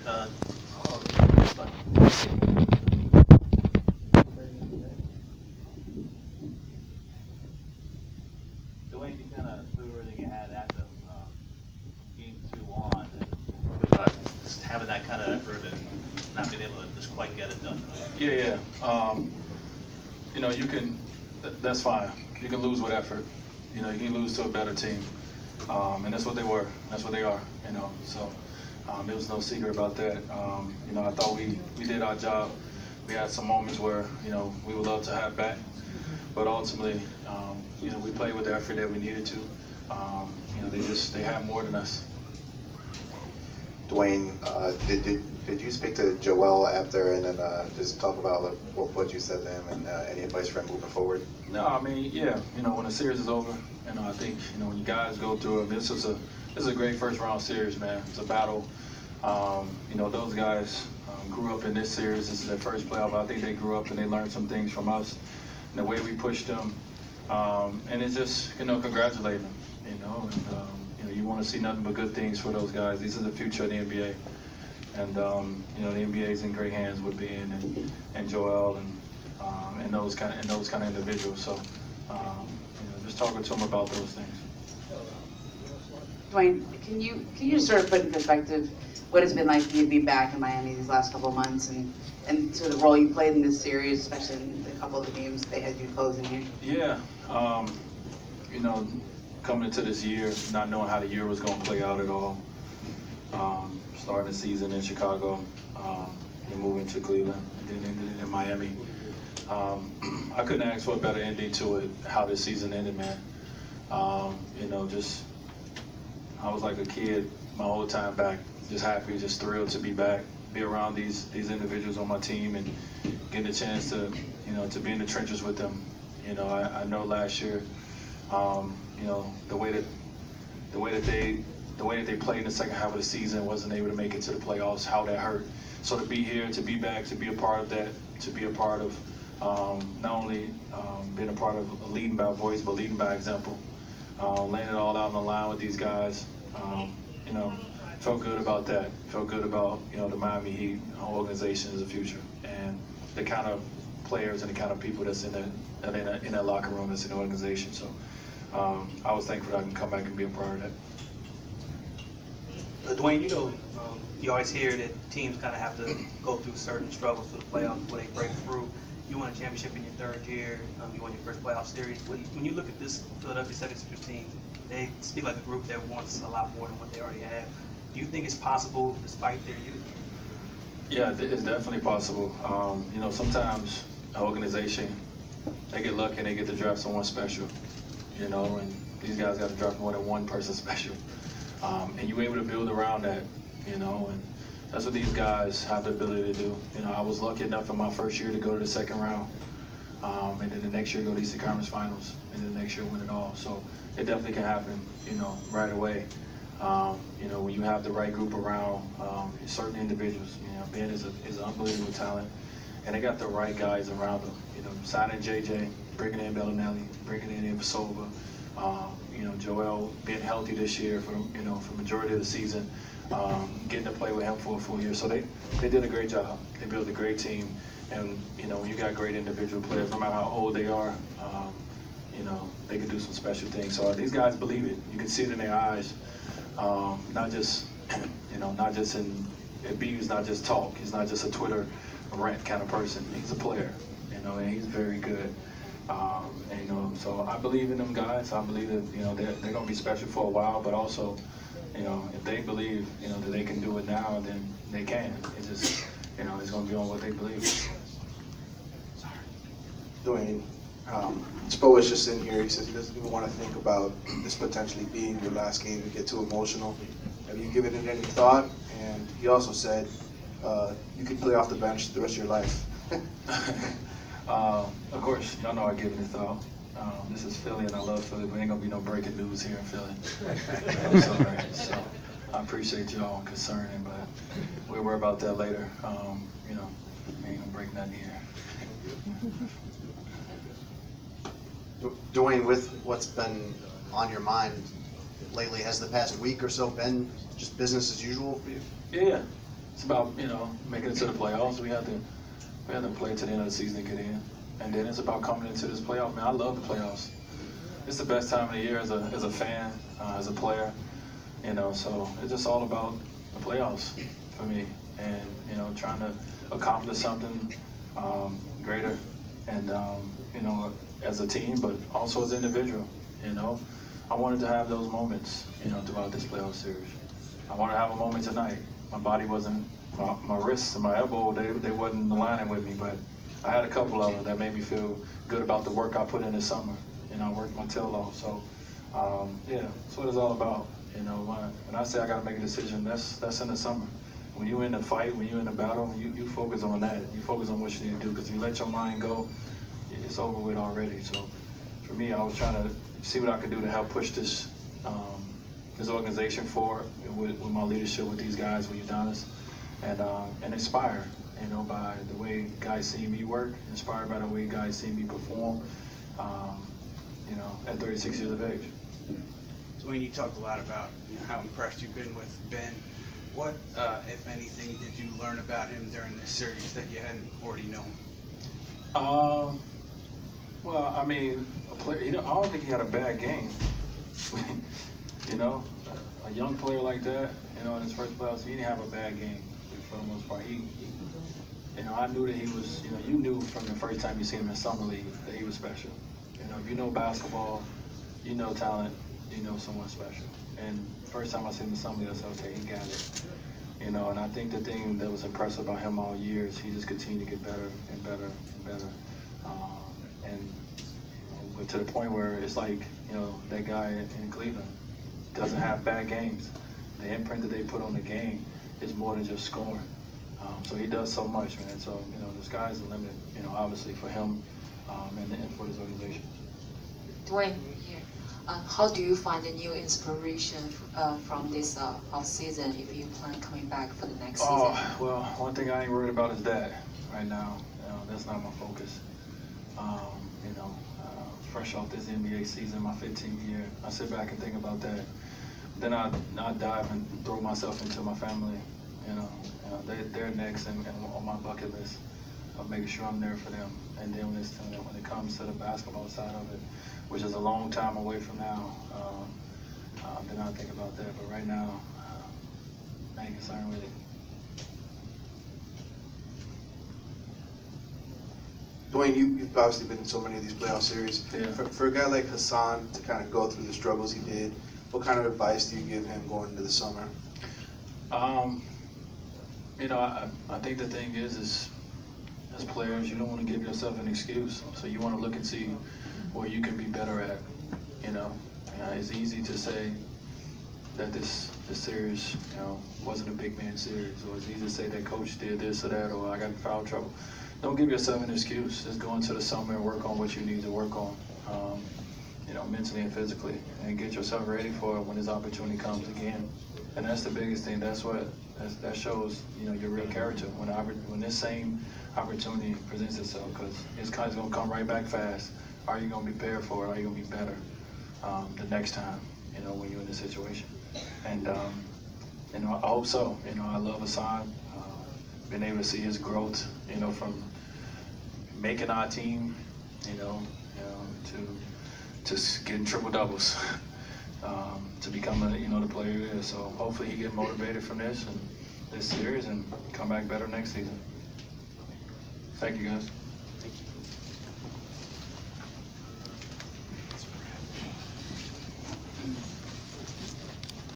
Dwayne, you kind of threw everything you had at them game 2 on, just having that kind of effort and not being able to just quite get it done. Yeah. You can. That's fine. You can lose with effort. You can lose to a better team, and that's what they were. That's what they are. So there was no secret about that. I thought we did our job. We had some moments where we would love to have back, but ultimately, we played with the effort that we needed to. They have more than us. Dwayne, did you speak to Joel after, and then just talk about what you said to him and any advice for him moving forward? No, I mean, yeah. When the series is over, I think when you guys go through it, this is a great first round series, man. It's a battle. Those guys grew up in this series. This is their first playoff. I think they grew up and they learned some things from us, and the way we pushed them. And it's just congratulating them. You want to see nothing but good things for those guys. These are the future of the NBA. And the NBA is in great hands with Ben and Joel and those kind of individuals. So just talking to them about those things. Dwayne, can you just sort of put in perspective what it's been like for you to be back in Miami these last couple of months and sort of the role you played in this series, especially in a couple of the games they had you closing here? Yeah. Coming into this year, not knowing how the year was going to play out at all. Starting the season in Chicago, and moving to Cleveland, and then ended in Miami. I couldn't ask for a better ending to it, how this season ended, man. I was like a kid my whole time back, just happy, just thrilled to be back, be around these individuals on my team and getting a chance to be in the trenches with them. I know last year, the way that they played in the second half of the season, wasn't able to make it to the playoffs, how that hurt. So to be here, to be back, to be a part of that, to be a part of not only being a part of leading by voice, but leading by example, laying it all out on the line with these guys, felt good about that. Felt good about the Miami Heat organization as a future and the kind of players and the kind of people that's in that locker room, that's in the organization. So I was thankful that I can come back and be a part of that. Dwayne, you always hear that teams kind of have to go through certain struggles for the playoffs before they break through. You won a championship in your third year. You won your first playoff series. When you look at this Philadelphia 76ers team, they speak like a group that wants a lot more than what they already have. Do you think it's possible despite their youth? Yeah, it's definitely possible. Sometimes an organization, they get lucky and they get to draft someone special, and these guys got to draft more than one person special. And you're able to build around that, and that's what these guys have the ability to do. I was lucky enough in my first year to go to the second round, and then the next year go to the Eastern Conference Finals, and then the next year win it all. So it definitely can happen, right away. When you have the right group around certain individuals, Ben is an unbelievable talent, and they got the right guys around them. Signing JJ, bringing in Bellinelli, bringing in Vasova, Joel being healthy this year for majority of the season, getting to play with him for a full year. So they did a great job. They built a great team, and when you got great individual players, no matter how old they are, they can do some special things. So these guys believe it. You can see it in their eyes. Not just B's not just talk. He's not just a Twitter rant kind of person. He's a player, and he's very good. So I believe in them guys. I believe that they're going to be special for a while, but also, if they believe that they can do it now, then they can. It's just it's going to be on what they believe. Dwayne, Spo is just in here. He says he doesn't even want to think about this potentially being your last game and get too emotional. Have you given it any thought? And he also said you could play off the bench the rest of your life. Of course, y'all know I give it a thought. This is Philly, and I love Philly, but ain't gonna be no breaking news here in Philly. So I appreciate y'all concerning, but we'll worry about that later. Ain't gonna break nothing here. Dwayne, with what's been on your mind lately, has the past week or so been just business as usual for you? Yeah. it's about, you know, making it to the playoffs. We have to play to the end of the season to get in. And then it's about coming into this playoff. Man, I love the playoffs. It's the best time of the year as a fan, as a player, you know, so it's just all about the playoffs for me. And, you know, trying to accomplish something greater and, you know, as a team, but also as an individual, you know. I wanted to have those moments, you know, throughout this playoff series. I wanted to have a moment tonight. My body wasn't, my wrists and my elbow, they wasn't aligning with me, but I had a couple of them that made me feel good about the work I put in this summer. You know, I worked my tail off. So, yeah, that's what it's all about. You know, when I say I got to make a decision, that's in the summer. When you're in the fight, when you're in the battle, you focus on that. You focus on what you need to do, because you let your mind go, it's over with already. So, for me, I was trying to see what I could do to help push this organization forward with my leadership with these guys, with Udonis, and inspire, you know, by the way guys see me work, inspired by the way guys see me perform, you know, at 36 years of age. Dwayne, you talked a lot about, you know, how impressed you've been with Ben. What, if anything, did you learn about him during this series that you hadn't already known? Well, I mean, a player, you know, I don't think he had a bad game. You know, a young player like that, you know, in his first playoffs, he didn't have a bad game for the most part. He you know, I knew that he was, you know, you knew from the first time you seen him in summer league that he was special. You know, if you know basketball, you know talent, you know someone special. And first time I seen him in summer league, I said, okay, he got it. You know, and I think the thing that was impressive about him all year is he just continued to get better and better and better. And you know, to the point where it's like, you know, that guy in Cleveland doesn't have bad games. The imprint that they put on the game is more than just scoring. So he does so much, man. So, you know, the sky's the limit, you know, obviously for him and for his organization. Dwayne, here. How do you find a new inspiration from this off-season if you plan coming back for the next season? Oh, well, one thing I ain't worried about is that right now. You know, that's not my focus. You know, fresh off this NBA season, my 15th year, I sit back and think about that. Then I dive and throw myself into my family. You know, they're next and on my bucket list of making sure I'm there for them. And then when it comes to the basketball side of it, which is a long time away from now, then I think about that. But right now, I ain't concerned with it. Dwayne, you've obviously been in so many of these playoff series. Yeah. For a guy like Hassan to kind of go through the struggles he did, what kind of advice do you give him going into the summer? You know, I think the thing is as players, you don't want to give yourself an excuse. So you want to look and see where you can be better at. You know, it's easy to say that this series, you know, wasn't a big man series, or it's easy to say that coach did this or that, or I got in foul trouble. Don't give yourself an excuse. Just go into the summer and work on what you need to work on, you know, mentally and physically, and get yourself ready for it when this opportunity comes again. And that's the biggest thing. That shows, you know, your real character when this same opportunity presents itself, because it's kind of going to come right back fast. Are you going to be prepared for it? Are you going to be better the next time, you know, when you're in this situation? And you know, I hope so. You know, I love Hassan. Been able to see his growth, you know, from making our team, you know, to getting triple doubles. To become you know, the player he is. So hopefully he get motivated from this series and come back better next season. Thank you, guys. Thank you.